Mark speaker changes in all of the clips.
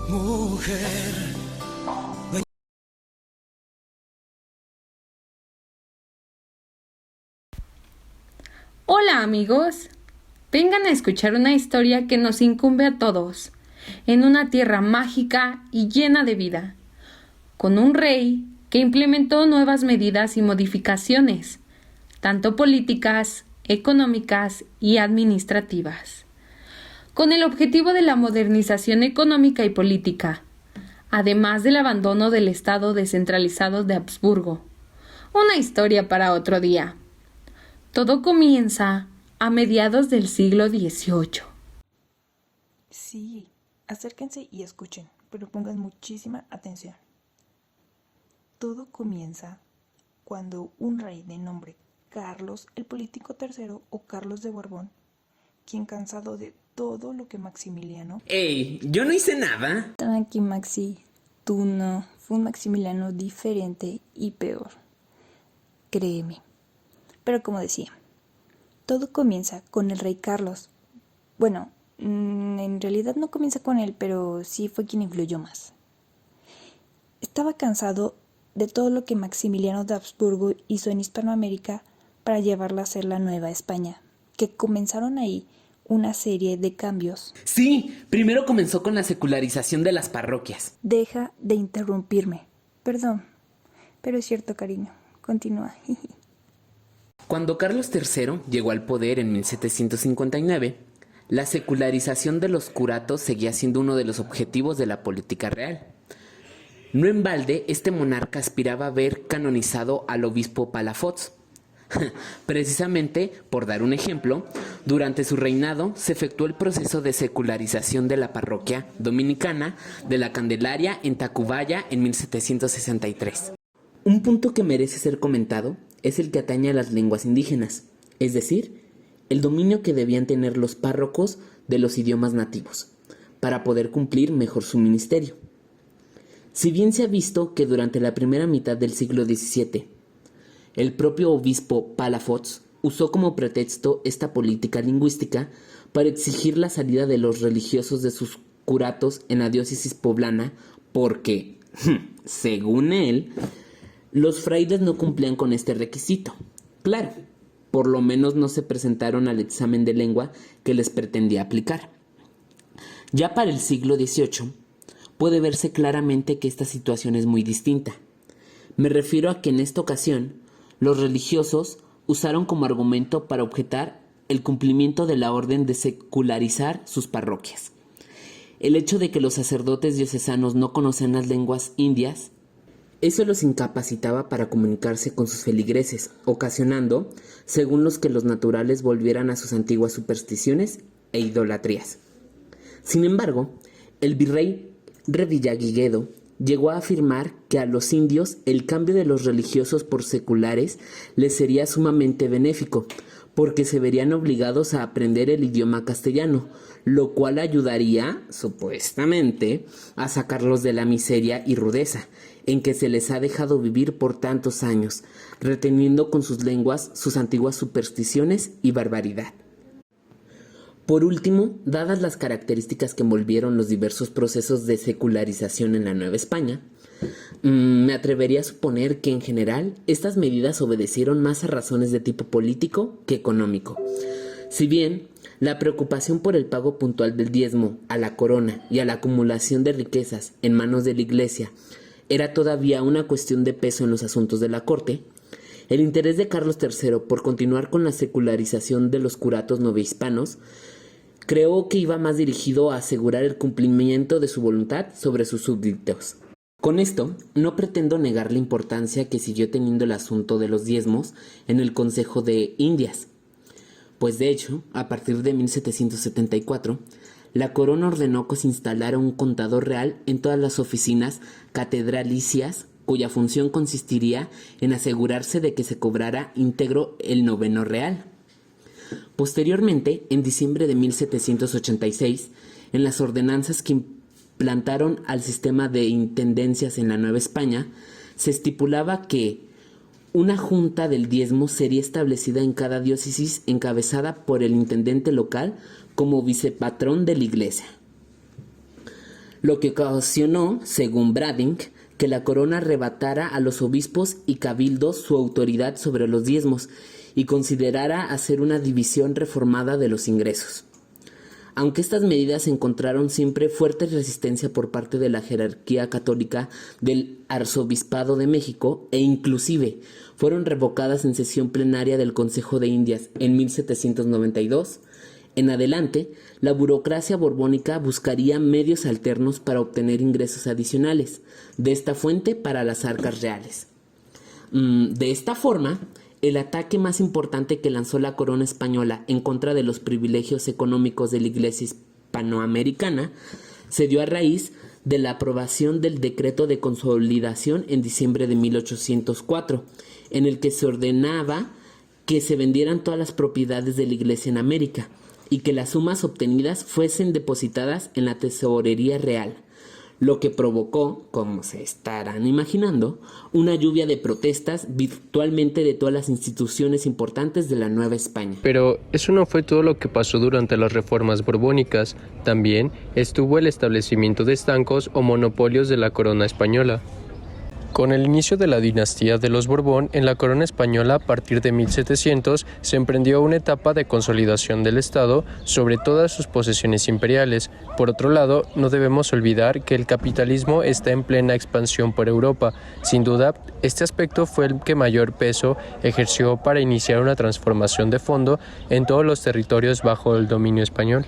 Speaker 1: mujer.
Speaker 2: Hola amigos, vengan a escuchar una historia que nos incumbe a todos, en una tierra mágica y llena de vida, con un rey que implementó nuevas medidas y modificaciones, tanto políticas, económicas y administrativas, con el objetivo de la modernización económica y política, además del abandono del Estado descentralizado de Habsburgo. Una historia para otro día. Todo comienza a mediados del siglo XVIII.
Speaker 3: Sí, acérquense y escuchen, pero pongan muchísima atención. Todo comienza cuando un rey de nombre Carlos el Político III o Carlos de Borbón, quien cansado de todo lo que Maximiliano...
Speaker 4: ¡Ey! Yo no hice nada.
Speaker 3: Tranqui, Maxi, tú no. Fue un Maximiliano diferente y peor. Créeme. Pero como decía, todo comienza con el rey Carlos. Bueno, en realidad no comienza con él, pero sí fue quien influyó más. Estaba cansado de todo lo que Maximiliano de Habsburgo hizo en Hispanoamérica para llevarla a ser la Nueva España, que comenzaron ahí una serie de cambios.
Speaker 4: Sí, primero comenzó con la secularización de las parroquias.
Speaker 3: Deja de interrumpirme. Perdón, pero es cierto, cariño. Continúa.
Speaker 4: Cuando Carlos III llegó al poder en 1759, la secularización de los curatos seguía siendo uno de los objetivos de la política real. No en balde, este monarca aspiraba a ver canonizado al obispo Palafox. Precisamente, por dar un ejemplo, durante su reinado se efectuó el proceso de secularización de la parroquia dominicana de la Candelaria en Tacubaya en 1763. Un punto que merece ser comentado es el que atañe a las lenguas indígenas, es decir, el dominio que debían tener los párrocos de los idiomas nativos, para poder cumplir mejor su ministerio. Si bien se ha visto que durante la primera mitad del siglo XVII, el propio obispo Palafox usó como pretexto esta política lingüística para exigir la salida de los religiosos de sus curatos en la diócesis poblana porque, según él, los frailes no cumplían con este requisito. Claro, por lo menos no se presentaron al examen de lengua que les pretendía aplicar. Ya para el siglo XVIII, puede verse claramente que esta situación es muy distinta. Me refiero a que en esta ocasión, los religiosos usaron como argumento para objetar el cumplimiento de la orden de secularizar sus parroquias. El hecho de que los sacerdotes diocesanos no conocían las lenguas indias, eso los incapacitaba para comunicarse con sus feligreses, ocasionando, según los que los naturales volvieran a sus antiguas supersticiones e idolatrías. Sin embargo, el virrey Revillagigedo llegó a afirmar que a los indios el cambio de los religiosos por seculares les sería sumamente benéfico, porque se verían obligados a aprender el idioma castellano, lo cual ayudaría, supuestamente, a sacarlos de la miseria y rudeza en que se les ha dejado vivir por tantos años, reteniendo con sus lenguas sus antiguas supersticiones y barbaridad. Por último, dadas las características que envolvieron los diversos procesos de secularización en la Nueva España, me atrevería a suponer que en general estas medidas obedecieron más a razones de tipo político que económico. Si bien la preocupación por el pago puntual del diezmo a la corona y a la acumulación de riquezas en manos de la Iglesia era todavía una cuestión de peso en los asuntos de la corte, el interés de Carlos III por continuar con la secularización de los curatos novohispanos creo que iba más dirigido a asegurar el cumplimiento de su voluntad sobre sus súbditos. Con esto, no pretendo negar la importancia que siguió teniendo el asunto de los diezmos en el Consejo de Indias, pues de hecho, a partir de 1774, la corona ordenó que se instalara un contador real en todas las oficinas catedralicias, cuya función consistiría en asegurarse de que se cobrara íntegro el noveno real. Posteriormente, en diciembre de 1786, en las ordenanzas que implantaron al sistema de intendencias en la Nueva España, se estipulaba que una junta del diezmo sería establecida en cada diócesis encabezada por el intendente local como vicepatrón de la iglesia. lo que ocasionó, según Brading, que la corona arrebatara a los obispos y cabildos su autoridad sobre los diezmos y considerara hacer una división reformada de los ingresos. Aunque estas medidas encontraron siempre fuerte resistencia por parte de la jerarquía católica del Arzobispado de México e inclusive fueron revocadas en sesión plenaria del Consejo de Indias en 1792, en adelante, la burocracia borbónica buscaría medios alternos para obtener ingresos adicionales de esta fuente para las arcas reales. De esta forma, el ataque más importante que lanzó la corona española en contra de los privilegios económicos de la Iglesia hispanoamericana se dio a raíz de la aprobación del Decreto de Consolidación en diciembre de 1804, en el que se ordenaba que se vendieran todas las propiedades de la Iglesia en América y que las sumas obtenidas fuesen depositadas en la tesorería real, lo que provocó, como se estarán imaginando, una lluvia de protestas virtualmente de todas las instituciones importantes de la Nueva España.
Speaker 1: Pero eso no fue todo lo que pasó durante las reformas borbónicas. También estuvo el establecimiento de estancos o monopolios de la corona española. Con el inicio de la dinastía de los Borbón en la corona española a partir de 1700 se emprendió una etapa de consolidación del Estado sobre todas sus posesiones imperiales. Por otro lado, no debemos olvidar que el capitalismo está en plena expansión por Europa. Sin duda, este aspecto fue el que mayor peso ejerció para iniciar una transformación de fondo en todos los territorios bajo el dominio español.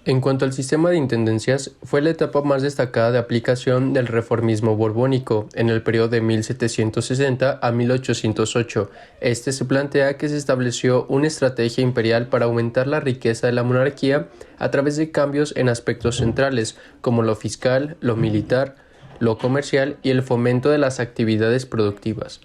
Speaker 1: En cuanto al sistema de intendencias, fue la etapa más destacada de aplicación del reformismo borbónico en el periodo de 1760 a 1808. Este se plantea que se estableció una estrategia imperial para aumentar la riqueza de la monarquía a través de cambios en aspectos centrales, como lo fiscal, lo militar, lo comercial y el fomento de las actividades productivas.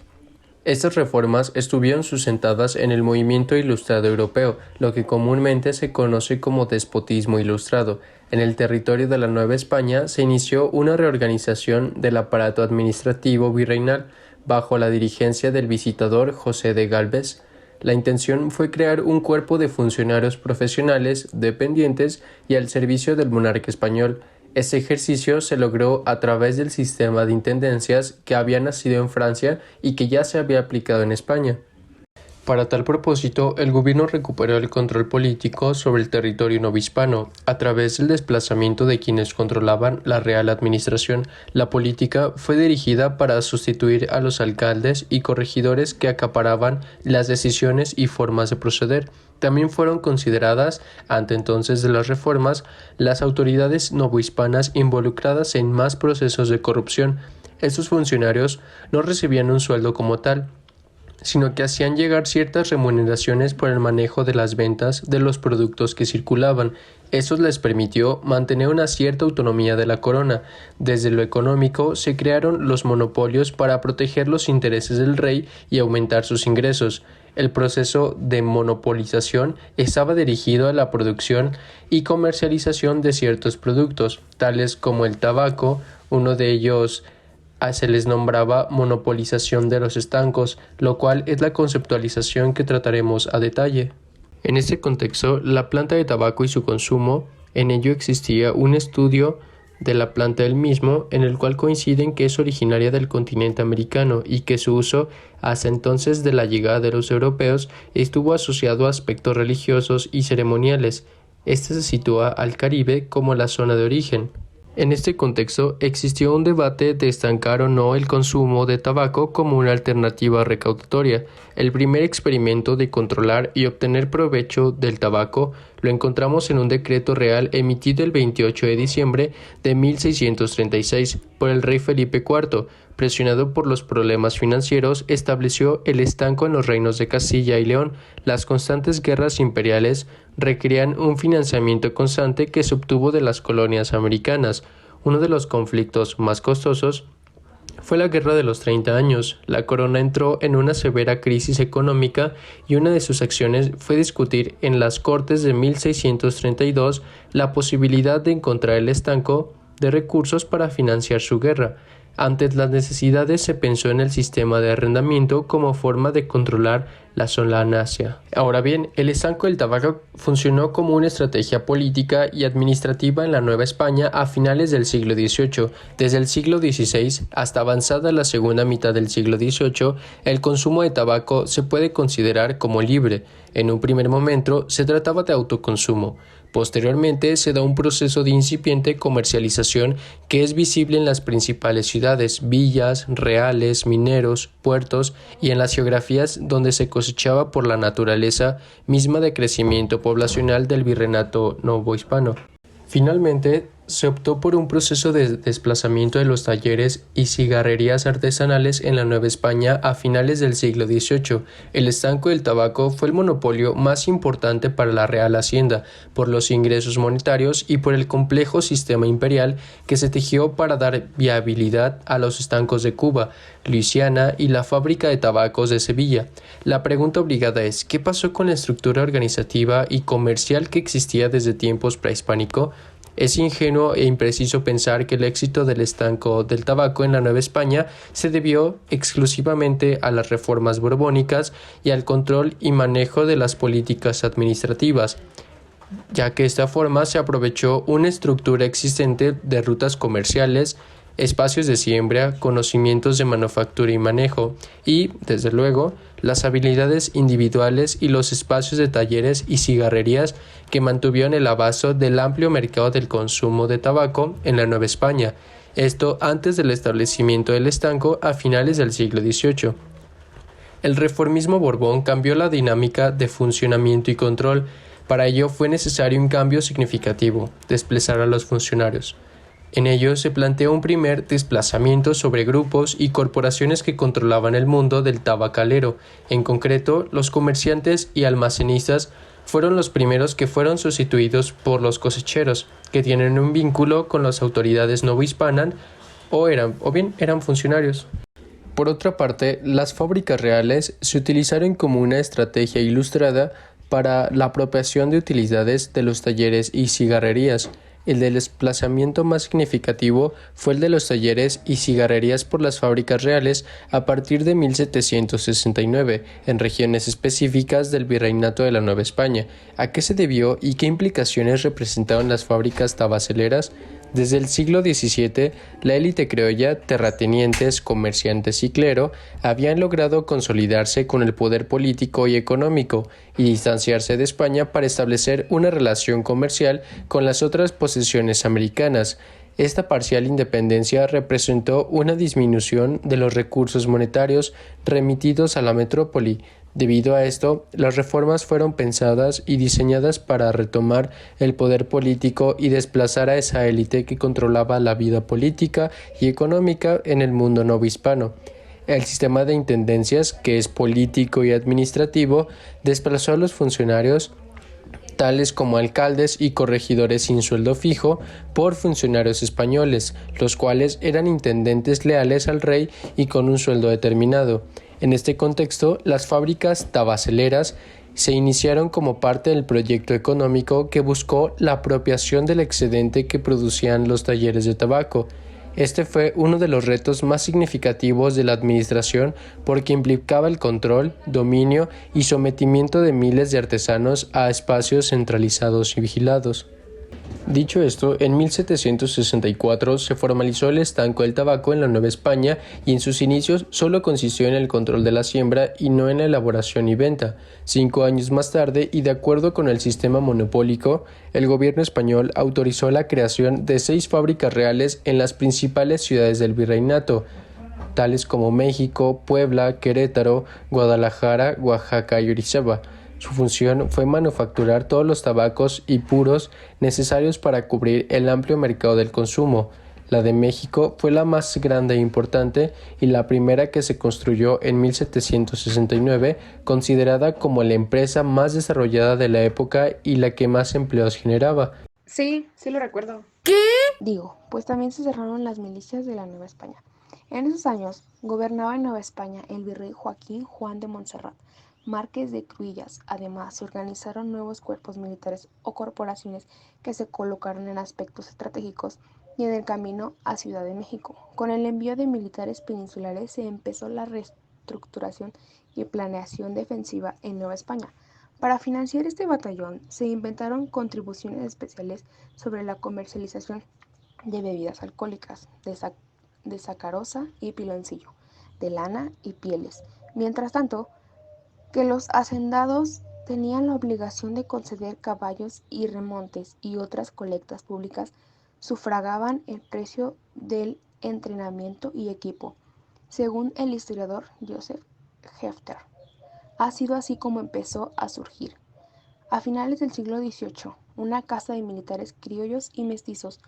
Speaker 1: Estas reformas estuvieron sustentadas en el movimiento ilustrado europeo, lo que comúnmente se conoce como despotismo ilustrado. En el territorio de la Nueva España se inició una reorganización del aparato administrativo virreinal bajo la dirigencia del visitador José de Gálvez. La intención fue crear un cuerpo de funcionarios profesionales, dependientes y al servicio del monarca español. Este ejercicio se logró a través del sistema de intendencias que había nacido en Francia y que ya se había aplicado en España. Para tal propósito, el gobierno recuperó el control político sobre el territorio novohispano a través del desplazamiento de quienes controlaban la real administración. La política fue dirigida para sustituir a los alcaldes y corregidores que acaparaban las decisiones y formas de proceder. También fueron consideradas, ante entonces de las reformas, las autoridades novohispanas involucradas en más procesos de corrupción. Estos funcionarios no recibían un sueldo como tal, sino que hacían llegar ciertas remuneraciones por el manejo de las ventas de los productos que circulaban. Eso les permitió mantener una cierta autonomía de la corona. Desde lo económico se crearon los monopolios para proteger los intereses del rey y aumentar sus ingresos. El proceso de monopolización estaba dirigido a la producción y comercialización de ciertos productos, tales como el tabaco. Uno de ellos se les nombraba monopolización de los estancos, lo cual es la conceptualización que trataremos a detalle. En este contexto, la planta de tabaco y su consumo, en ello existía un estudio de la planta del mismo, en el cual coinciden que es originaria del continente americano y que su uso, hasta entonces de la llegada de los europeos, estuvo asociado a aspectos religiosos y ceremoniales. Este se sitúa al Caribe como la zona de origen. En este contexto, existió un debate de estancar o no el consumo de tabaco como una alternativa recaudatoria. El primer experimento de controlar y obtener provecho del tabaco lo encontramos en un decreto real emitido el 28 de diciembre de 1636 por el rey Felipe IV. Presionado por los problemas financieros, estableció el estanco en los reinos de Castilla y León. Las constantes guerras imperiales requerían un financiamiento constante que se obtuvo de las colonias americanas. Uno de los conflictos más costosos fue la Guerra de los 30 años. La corona entró en una severa crisis económica y una de sus acciones fue discutir en las Cortes de 1632 la posibilidad de encontrar el estanco de recursos para financiar su guerra. Ante las necesidades se pensó en el sistema de arrendamiento como forma de controlar la solanácea. Ahora bien, el estanco del tabaco funcionó como una estrategia política y administrativa en la Nueva España a finales del siglo XVIII. Desde el siglo XVI hasta avanzada la segunda mitad del siglo XVIII, el consumo de tabaco se puede considerar como libre. En un primer momento se trataba de autoconsumo. Posteriormente se da un proceso de incipiente comercialización que es visible en las principales ciudades, villas, reales, mineros, puertos y en las geografías donde se cosechaba por la naturaleza misma de crecimiento poblacional del virreinato novohispano. Finalmente, se optó por un proceso de desplazamiento de los talleres y cigarrerías artesanales en la Nueva España a finales del siglo XVIII. El estanco del tabaco fue el monopolio más importante para la Real Hacienda, por los ingresos monetarios y por el complejo sistema imperial que se tejió para dar viabilidad a los estancos de Cuba, Luisiana y la fábrica de tabacos de Sevilla. La pregunta obligada es, ¿qué pasó con la estructura organizativa y comercial que existía desde tiempos prehispánicos? Es ingenuo e impreciso pensar que el éxito del estanco del tabaco en la Nueva España se debió exclusivamente a las reformas borbónicas y al control y manejo de las políticas administrativas, ya que de esta forma se aprovechó una estructura existente de rutas comerciales, espacios de siembra, conocimientos de manufactura y manejo, y, desde luego, las habilidades individuales y los espacios de talleres y cigarrerías que mantuvieron el abasto del amplio mercado del consumo de tabaco en la Nueva España, esto antes del establecimiento del estanco a finales del siglo XVIII. El reformismo Borbón cambió la dinámica de funcionamiento y control. Para ello fue necesario un cambio significativo, desplazar a los funcionarios. En ello se planteó un primer desplazamiento sobre grupos y corporaciones que controlaban el mundo del tabacalero. En concreto, los comerciantes y almacenistas fueron los primeros que fueron sustituidos por los cosecheros, que tienen un vínculo con las autoridades novohispanas o bien eran funcionarios. Por otra parte, las fábricas reales se utilizaron como una estrategia ilustrada para la apropiación de utilidades de los talleres y cigarrerías. El desplazamiento más significativo fue el de los talleres y cigarrerías por las fábricas reales a partir de 1769, en regiones específicas del Virreinato de la Nueva España. ¿A qué se debió y qué implicaciones representaron las fábricas tabaceleras? Desde el siglo XVII, la élite criolla, terratenientes, comerciantes y clero habían logrado consolidarse con el poder político y económico y distanciarse de España para establecer una relación comercial con las otras posesiones americanas. Esta parcial independencia representó una disminución de los recursos monetarios remitidos a la metrópoli. Debido a esto, las reformas fueron pensadas y diseñadas para retomar el poder político y desplazar a esa élite que controlaba la vida política y económica en el mundo novohispano. El sistema de intendencias, que es político y administrativo, desplazó a los funcionarios tales como alcaldes y corregidores sin sueldo fijo, por funcionarios españoles, los cuales eran intendentes leales al rey y con un sueldo determinado. En este contexto, las fábricas tabaceleras se iniciaron como parte del proyecto económico que buscó la apropiación del excedente que producían los talleres de tabaco. Este fue uno de los retos más significativos de la administración porque implicaba el control, dominio y sometimiento de miles de artesanos a espacios centralizados y vigilados. Dicho esto, en 1764 se formalizó el estanco del tabaco en la Nueva España y en sus inicios solo consistió en el control de la siembra y no en la elaboración y venta. 5 años más tarde, y de acuerdo con el sistema monopólico, el gobierno español autorizó la creación de 6 fábricas reales en las principales ciudades del virreinato, tales como México, Puebla, Querétaro, Guadalajara, Oaxaca y Orizaba. Su función fue manufacturar todos los tabacos y puros necesarios para cubrir el amplio mercado del consumo. La de México fue la más grande e importante y la primera que se construyó en 1769, considerada como la empresa más desarrollada de la época y la que más empleos generaba.
Speaker 5: Sí, sí lo recuerdo.
Speaker 6: Pues también se cerraron las milicias de la Nueva España. En esos años gobernaba en Nueva España el virrey Joaquín Juan de Montserrat, Marqués de Cruillas. Además, se organizaron nuevos cuerpos militares o corporaciones que se colocaron en aspectos estratégicos y en el camino a Ciudad de México. Con el envío de militares peninsulares se empezó la reestructuración y planeación defensiva en Nueva España. Para financiar este batallón se inventaron contribuciones especiales sobre la comercialización de bebidas alcohólicas, de sacarosa y piloncillo, de lana y pieles. Mientras tanto, que los hacendados tenían la obligación de conceder caballos y remontes y otras colectas públicas sufragaban el precio del entrenamiento y equipo, según el historiador Joseph Hefter. Ha sido así como empezó a surgir, a finales del siglo XVIII, una casta de militares criollos y mestizos,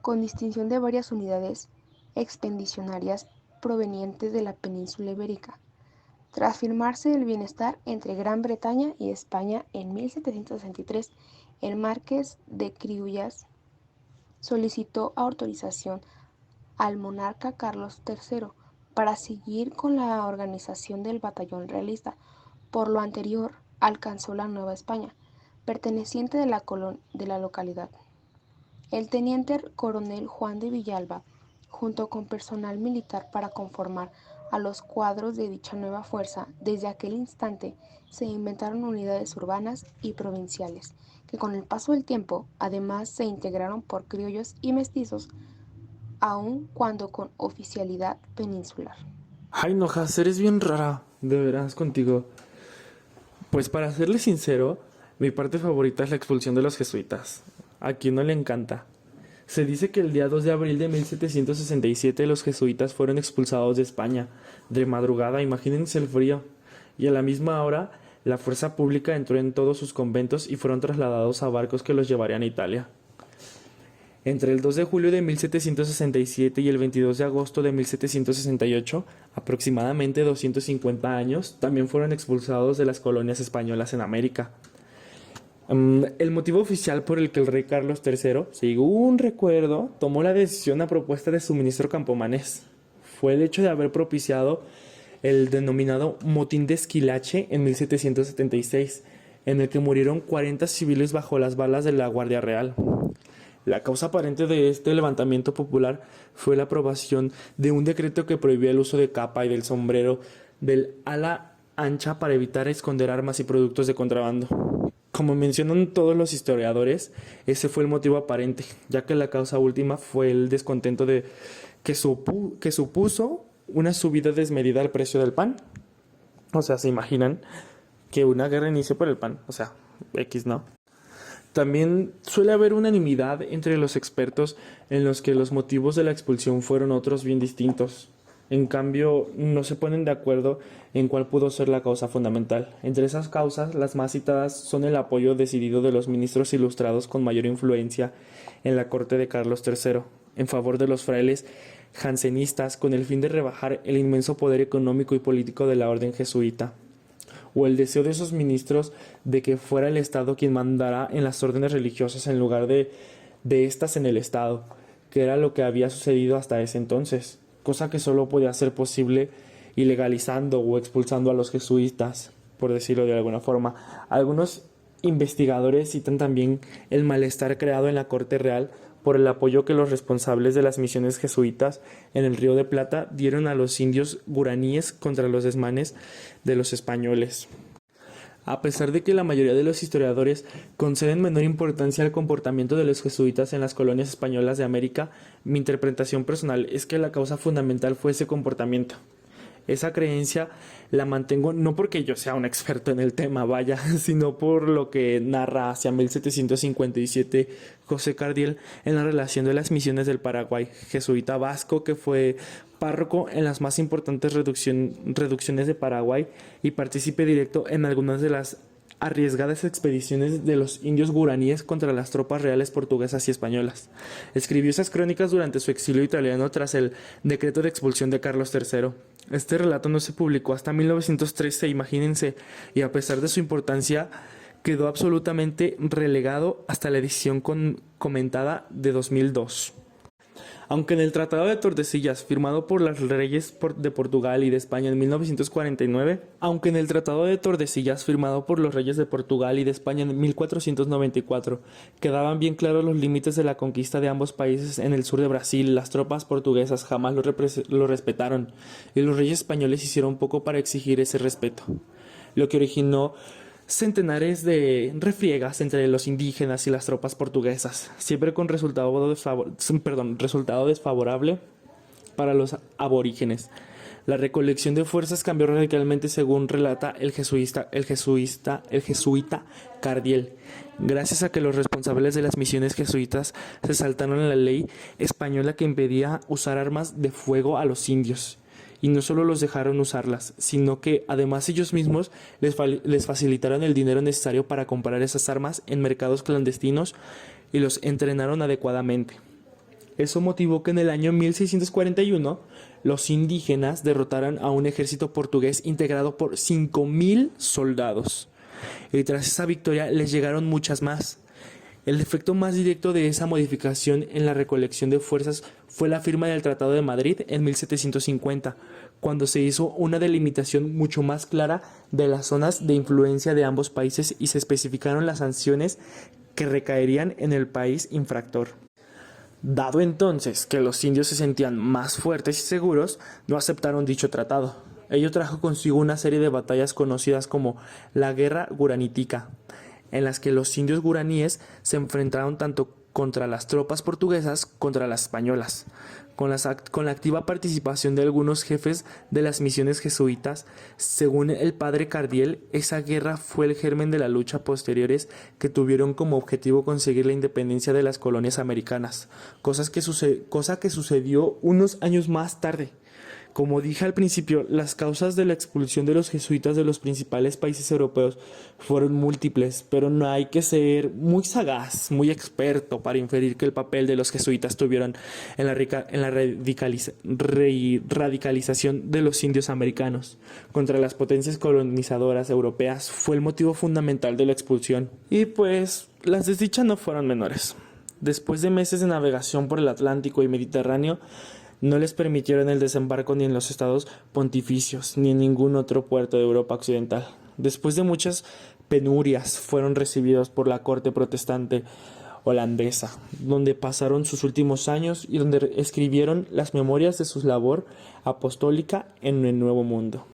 Speaker 6: con distinción de varias unidades expedicionarias provenientes de la península ibérica. Tras firmarse el bienestar entre Gran Bretaña y España en 1763, el marqués de Criullas solicitó autorización al monarca Carlos III para seguir con la organización del batallón realista. Por lo anterior, alcanzó la Nueva España, perteneciente de la localidad. El teniente coronel Juan de Villalba, junto con personal militar para conformar a los cuadros de dicha nueva fuerza, desde aquel instante se inventaron unidades urbanas y provinciales, que con el paso del tiempo, además, se integraron por criollos y mestizos, aun cuando con oficialidad peninsular.
Speaker 7: Ay, Nojas, eres bien rara, de veras, contigo. Pues para serle sincero, mi parte favorita es la expulsión de los jesuitas. ¿A quién no le encanta? Se dice que el día 2 de abril de 1767 los jesuitas fueron expulsados de España, de madrugada, imagínense el frío, y a la misma hora la fuerza pública entró en todos sus conventos y fueron trasladados a barcos que los llevarían a Italia. Entre el 2 de julio de 1767 y el 22 de agosto de 1768, aproximadamente 250 años, también fueron expulsados de las colonias españolas en América. El motivo oficial por el que el rey Carlos III, según recuerdo, tomó la decisión a propuesta de su ministro Campomanes fue el hecho de haber propiciado el denominado Motín de Esquilache en 1776, en el que murieron 40 civiles bajo las balas de la Guardia Real. La causa aparente de este levantamiento popular fue la aprobación de un decreto que prohibía el uso de capa y del sombrero del ala ancha para evitar esconder armas y productos de contrabando. Como mencionan todos los historiadores, ese fue el motivo aparente, ya que la causa última fue el descontento que supuso una subida desmedida al precio del pan. O sea, ¿se imaginan que una guerra inicie por el pan? O sea, X, ¿no? También suele haber unanimidad entre los expertos en los que los motivos de la expulsión fueron otros bien distintos. En cambio, no se ponen de acuerdo en cuál pudo ser la causa fundamental. Entre esas causas, las más citadas son el apoyo decidido de los ministros ilustrados con mayor influencia en la corte de Carlos III, en favor de los frailes jansenistas con el fin de rebajar el inmenso poder económico y político de la orden jesuita, o el deseo de esos ministros de que fuera el Estado quien mandara en las órdenes religiosas en lugar de estas en el Estado, que era lo que había sucedido hasta ese entonces, cosa que solo podía ser posible ilegalizando o expulsando a los jesuitas, por decirlo de alguna forma. Algunos investigadores citan también el malestar creado en la corte real por el apoyo que los responsables de las misiones jesuitas en el Río de Plata dieron a los indios guaraníes contra los desmanes de los españoles. A pesar de que la mayoría de los historiadores conceden menor importancia al comportamiento de los jesuitas en las colonias españolas de América, mi interpretación personal es que la causa fundamental fue ese comportamiento. Esa creencia la mantengo no porque yo sea un experto en el tema, vaya, sino por lo que narra hacia 1757 José Cardiel en la relación de las misiones del Paraguay, jesuita vasco que fue párroco en las más importantes reducciones de Paraguay y partícipe directo en algunas de las arriesgadas expediciones de los indios guaraníes contra las tropas reales portuguesas y españolas. Escribió esas crónicas durante su exilio italiano tras el decreto de expulsión de Carlos III. Este relato no se publicó hasta 1913, imagínense, y a pesar de su importancia, quedó absolutamente relegado hasta la edición comentada de 2002. Aunque en el Tratado de Tordesillas, firmado por los reyes de Portugal y de España en 1494, quedaban bien claros los límites de la conquista de ambos países en el sur de Brasil, las tropas portuguesas jamás lo respetaron, y los reyes españoles hicieron poco para exigir ese respeto, lo que originó centenares de refriegas entre los indígenas y las tropas portuguesas, siempre con resultado desfavorable para los aborígenes. La recolección de fuerzas cambió radicalmente según relata el jesuita Cardiel, gracias a que los responsables de las misiones jesuitas se saltaron la ley española que impedía usar armas de fuego a los indios. Y no solo los dejaron usarlas, sino que además ellos mismos les facilitaron el dinero necesario para comprar esas armas en mercados clandestinos y los entrenaron adecuadamente. Eso motivó que en el año 1641 los indígenas derrotaran a un ejército portugués integrado por 5,000 soldados. Y tras esa victoria les llegaron muchas más. El efecto más directo de esa modificación en la recolección de fuerzas fue la firma del Tratado de Madrid en 1750, cuando se hizo una delimitación mucho más clara de las zonas de influencia de ambos países y se especificaron las sanciones que recaerían en el país infractor. Dado entonces que los indios se sentían más fuertes y seguros, no aceptaron dicho tratado. Ello trajo consigo una serie de batallas conocidas como la Guerra Guranítica, en las que los indios guaraníes se enfrentaron tanto contra las tropas portuguesas contra las españolas, con la activa participación de algunos jefes de las misiones jesuitas. Según el padre Cardiel, esa guerra fue el germen de la lucha posteriores que tuvieron como objetivo conseguir la independencia de las colonias americanas, cosa que sucedió unos años más tarde. Como dije al principio, las causas de la expulsión de los jesuitas de los principales países europeos fueron múltiples, pero no hay que ser muy sagaz, muy experto para inferir que el papel de los jesuitas tuvieron en la radicalización de los indios americanos contra las potencias colonizadoras europeas fue el motivo fundamental de la expulsión. Y pues las desdichas no fueron menores. Después de meses de navegación por el Atlántico y Mediterráneo, no les permitieron el desembarco ni en los estados pontificios, ni en ningún otro puerto de Europa occidental. Después de muchas penurias, fueron recibidos por la corte protestante holandesa, donde pasaron sus últimos años y donde escribieron las memorias de su labor apostólica en el Nuevo Mundo.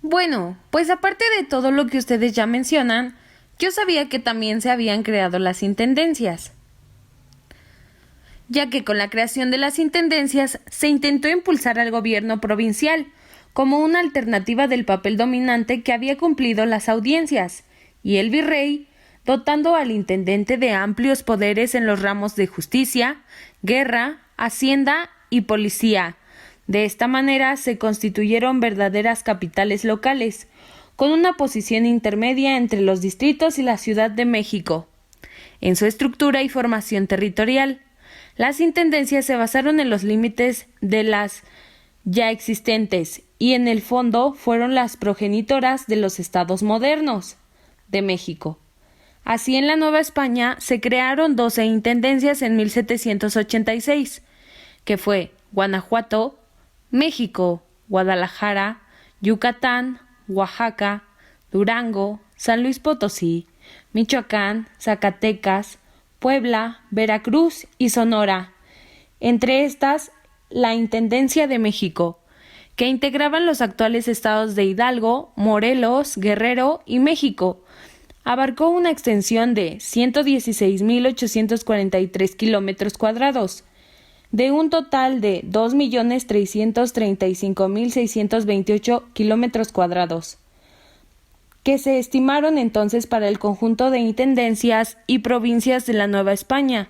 Speaker 2: Bueno, pues aparte de todo lo que ustedes ya mencionan, yo sabía que también se habían creado las intendencias, ya que con la creación de las intendencias se intentó impulsar al gobierno provincial como una alternativa del papel dominante que había cumplido las audiencias, y el virrey, dotando al intendente de amplios poderes en los ramos de justicia, guerra, hacienda y policía. De esta manera se constituyeron verdaderas capitales locales, con una posición intermedia entre los distritos y la Ciudad de México. En su estructura y formación territorial, las intendencias se basaron en los límites de las ya existentes y en el fondo fueron las progenitoras de los estados modernos de México. Así, en la Nueva España se crearon 12 intendencias en 1786, que fue Guanajuato, México, Guadalajara, Yucatán, Oaxaca, Durango, San Luis Potosí, Michoacán, Zacatecas, Puebla, Veracruz y Sonora. Entre estas, la Intendencia de México, que integraban los actuales estados de Hidalgo, Morelos, Guerrero y México. Abarcó una extensión de 116.843 kilómetros cuadrados, de un total de 2.335.628 kilómetros cuadrados, que se estimaron entonces para el conjunto de intendencias y provincias de la Nueva España.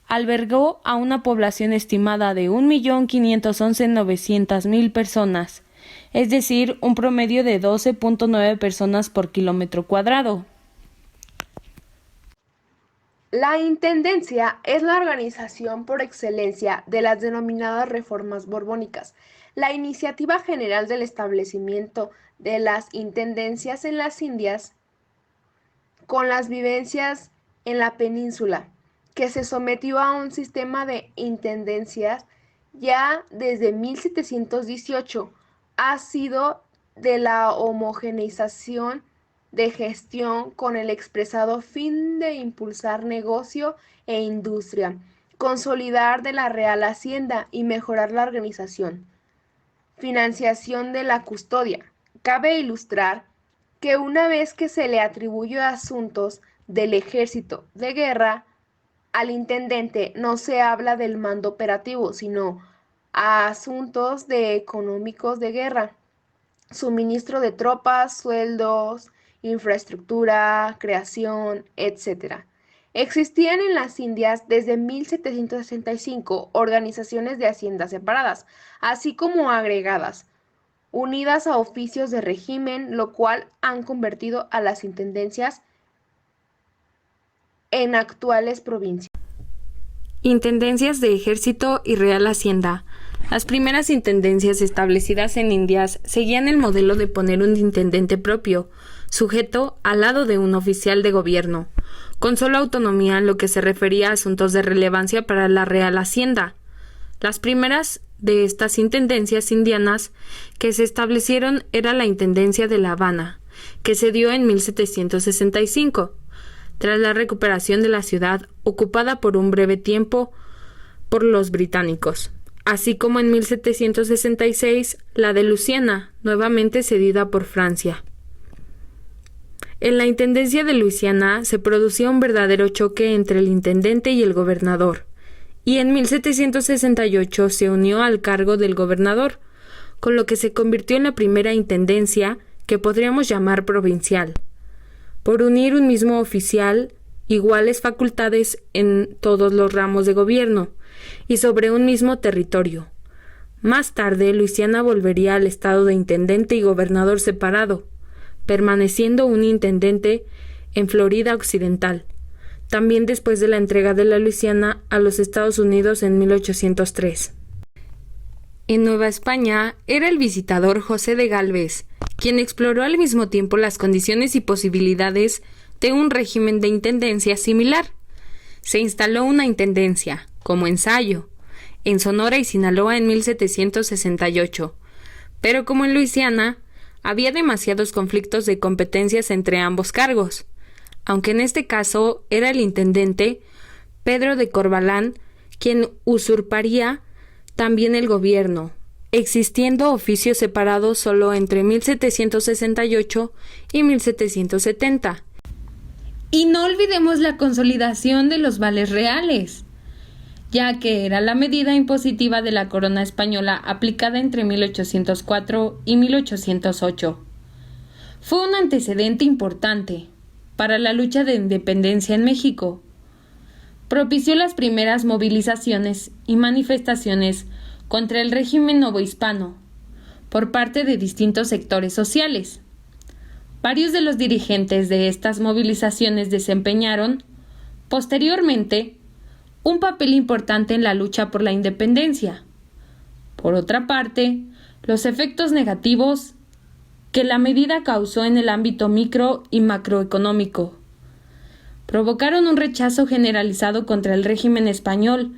Speaker 2: Albergó a una población estimada de 1.511.900.000 personas, es decir, un promedio de 12.9 personas por kilómetro cuadrado.
Speaker 6: La intendencia es la organización por excelencia de las denominadas reformas borbónicas. La iniciativa general del establecimiento de las intendencias en las Indias, con las vivencias en la península, que se sometió a un sistema de intendencias ya desde 1718, ha sido de la homogeneización de gestión con el expresado fin de impulsar negocio e industria, consolidar de la Real Hacienda y mejorar la organización. Financiación de la custodia. Cabe ilustrar que una vez que se le atribuye asuntos del ejército de guerra, al intendente no se habla del mando operativo, sino a asuntos económicos de guerra, suministro de tropas, sueldos, infraestructura, creación, etc. Existían en las Indias desde 1765 organizaciones de haciendas separadas, así como agregadas, unidas a oficios de régimen, lo cual han convertido a las intendencias en actuales provincias.
Speaker 2: Intendencias de Ejército y Real Hacienda. Las primeras intendencias establecidas en Indias seguían el modelo de poner un intendente propio, sujeto al lado de un oficial de gobierno, con solo autonomía en lo que se refería a asuntos de relevancia para la Real Hacienda. Las primeras de estas intendencias indianas que se establecieron era la Intendencia de La Habana, que se dio en 1765, tras la recuperación de la ciudad ocupada por un breve tiempo por los británicos, así como en 1766 la de Luisiana, nuevamente cedida por Francia. En la Intendencia de Luisiana se producía un verdadero choque entre el intendente y el gobernador, y en 1768 se unió al cargo del gobernador, con lo que se convirtió en la primera intendencia que podríamos llamar provincial, por unir un mismo oficial, iguales facultades en todos los ramos de gobierno y sobre un mismo territorio. Más tarde, Luisiana volvería al estado de intendente y gobernador separado, permaneciendo un intendente en Florida Occidental, también después de la entrega de la Luisiana a los Estados Unidos en 1803. En Nueva España era el visitador José de Gálvez, quien exploró al mismo tiempo las condiciones y posibilidades de un régimen de intendencia similar. Se instaló una intendencia, como ensayo, en Sonora y Sinaloa en 1768, pero como en Luisiana, había demasiados conflictos de competencias entre ambos cargos, aunque en este caso era el intendente Pedro de Corbalán quien usurparía también el gobierno, existiendo oficios separados solo entre 1768 y 1770. Y no olvidemos la consolidación de los vales reales, ya que era la medida impositiva de la corona española aplicada entre 1804 y 1808. Fue un antecedente importante para la lucha de independencia en México. Propició las primeras movilizaciones y manifestaciones contra el régimen novohispano por parte de distintos sectores sociales. Varios de los dirigentes de estas movilizaciones desempeñaron, posteriormente, un papel importante en la lucha por la independencia. Por otra parte, los efectos negativos que la medida causó en el ámbito micro y macroeconómico provocaron un rechazo generalizado contra el régimen español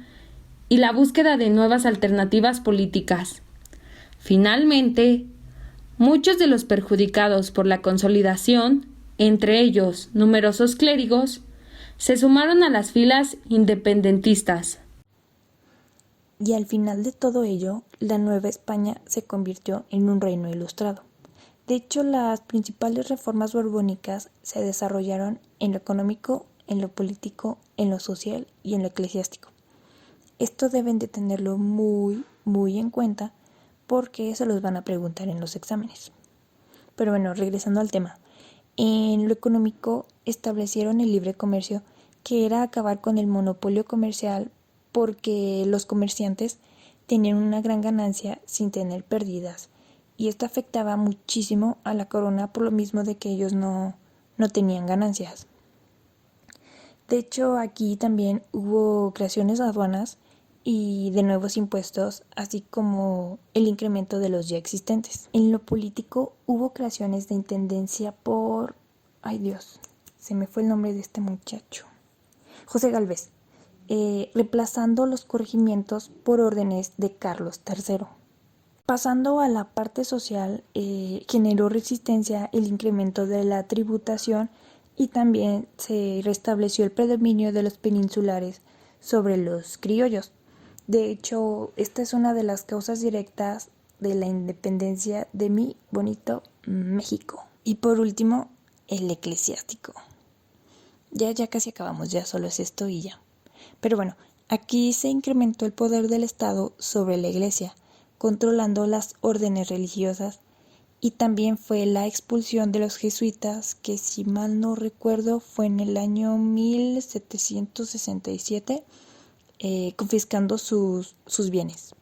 Speaker 2: y la búsqueda de nuevas alternativas políticas. Finalmente, muchos de los perjudicados por la consolidación, entre ellos numerosos clérigos, se sumaron a las filas independentistas.
Speaker 3: Y al final de todo ello, la Nueva España se convirtió en un reino ilustrado. De hecho, las principales reformas borbónicas se desarrollaron en lo económico, en lo político, en lo social y en lo eclesiástico. Esto deben de tenerlo muy en cuenta porque se los van a preguntar en los exámenes. Pero bueno, regresando al tema. En lo económico establecieron el libre comercio, que era acabar con el monopolio comercial porque los comerciantes tenían una gran ganancia sin tener pérdidas. Y esto afectaba muchísimo a la corona por lo mismo de que ellos no tenían ganancias. De hecho, aquí también hubo creaciones de aduanas y de nuevos impuestos, así como el incremento de los ya existentes. En lo político hubo creaciones de intendencia por... ¡Ay Dios! Se me fue el nombre de este muchacho. José Gálvez. reemplazando los corregimientos por órdenes de Carlos III. Pasando a la parte social, generó resistencia el incremento de la tributación y también se restableció el predominio de los peninsulares sobre los criollos. De hecho, esta es una de las causas directas de la independencia de mi bonito México. Y por último, el eclesiástico. Ya casi acabamos, ya solo es esto y ya. Pero bueno, aquí se incrementó el poder del Estado sobre la Iglesia, controlando las órdenes religiosas, y también fue la expulsión de los jesuitas, que si mal no recuerdo fue en el año 1767, confiscando sus bienes.